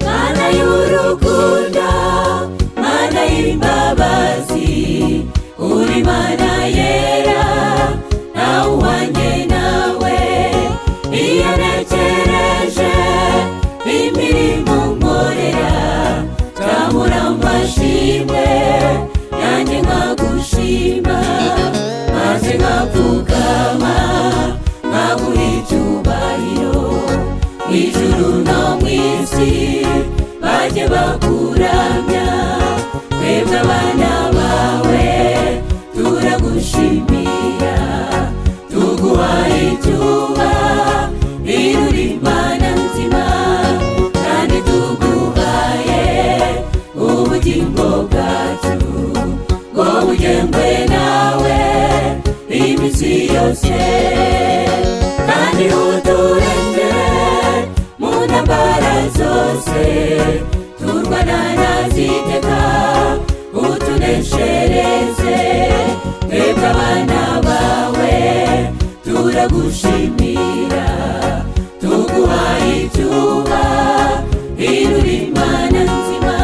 Mana y'urukundo, Mana y'imbabazi, uri Mana yera, nawe uwanjye nawe. Iyo ntekereje imirimo unkorera, nzamura amashimwe yanjye nkagushima, maze nkapfukama nkaguha icyubahiro. Mw'ijuru no mw'isi bajye bakuramya, twebwe abana bawe turagushimira, tuguhaye icyubahiro, uri Mana nzima, kandi tuguhaye ubugingo bwacu ngo bugengwe nawe iminsi yose. Kandi uturengere mu ntambara zose turwana naziteka, utuneshereze, twebwe abana bawe turagushimira, tuguhaye icyubahiro, uri Mana nzima,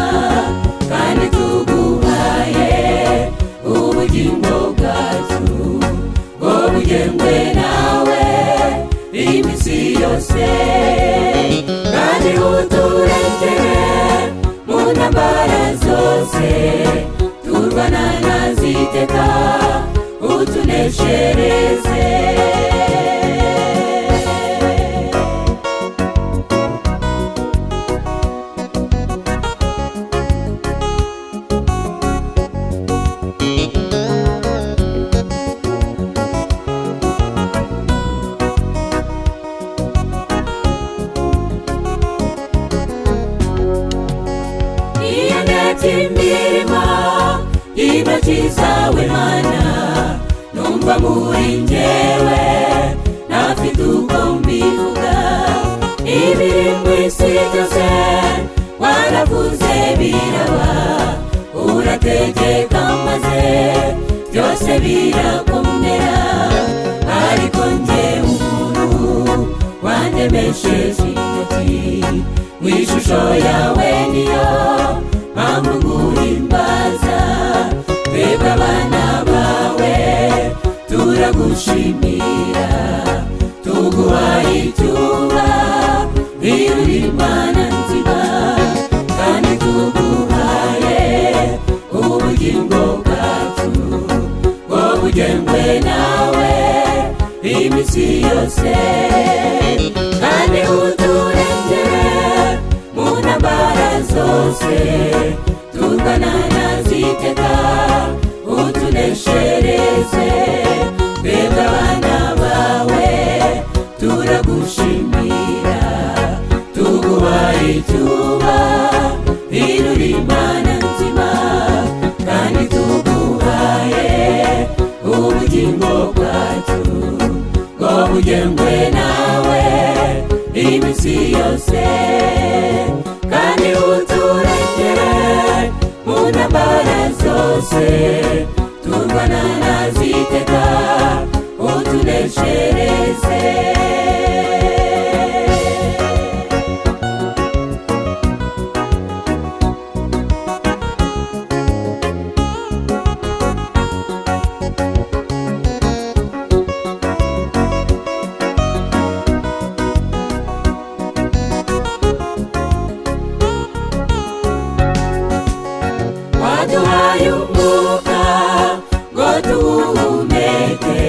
kandi tuguhaye ubugingo bwacu ngo bugengwe nawe iminsi yose. Kandi uturengere mu ntambara zose turwana naziteka, utuneshereze. Iyo ndetse imirimo y'intoki zawe Mana, numva muri njyewe ntafite uko mbivuga. Ibiri mu isi byose waravuze biraba, urategeka maze byose birakomera. Ariko njye umuntu wandemesheje intoki, mw'ishusho yawe niyo mpamvu nguhimbaza. Twebwe abana bawe turagushimira, tuguhaye icyubahiro, uri Mana nzima, kandi tuguhaye ubugingo bwacu ngo bugengwe nawe iminsi yose. Kandi uturengere mu ntambara zose turwana naziteka, utuneshereze, twebwe abana bawe turagushimira, tuguhaye icyubahiro, uri Mana nzima, kandi tuguhaye ubugingo bwacu ngo bugengwe nawe iminsi yose. Kandi uturengere mu ntambara zose turwana naziteka, utuneshereze. Waduhaye umwuka ngo tuwuhumeke,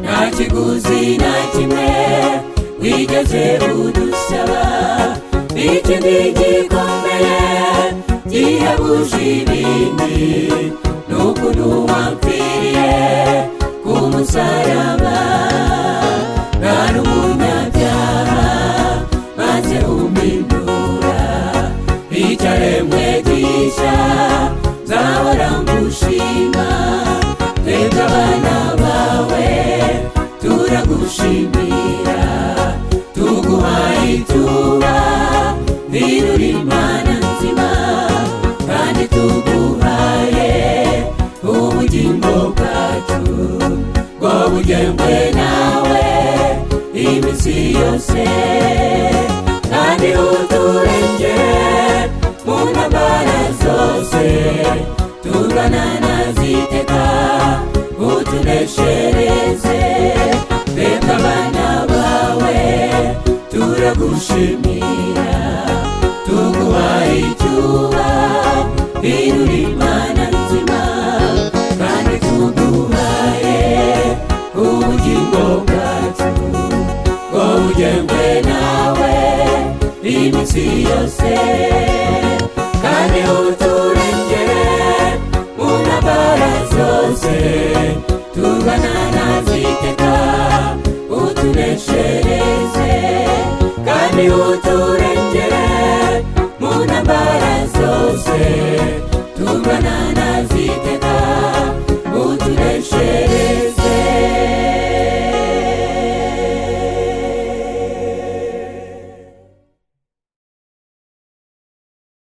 nta kiguzi na kimwe wigeze udusaba. Ikindi gikomeye gihebuje ibindi ni ukuntu wampfiriye ku musaraba. Nari umunyabyaha maze umpindura icyaremwe gishya, nzahora ngushima. Twebwe abana bawe turagushimira, tuguhaye icyubahiro, uri Mana nzima, kandi tuguhaye ugengwe nawe iminsi yose, kandi uturenge mu ntambara zose turwana naziteka, utuneshereze twebwe abana bawe. Turagushimira tuguhaye icyubahiro, uri Imana nzima, kandi tuguhaye ubugingo bwacu ngo bugengwe nawe iminsi yose.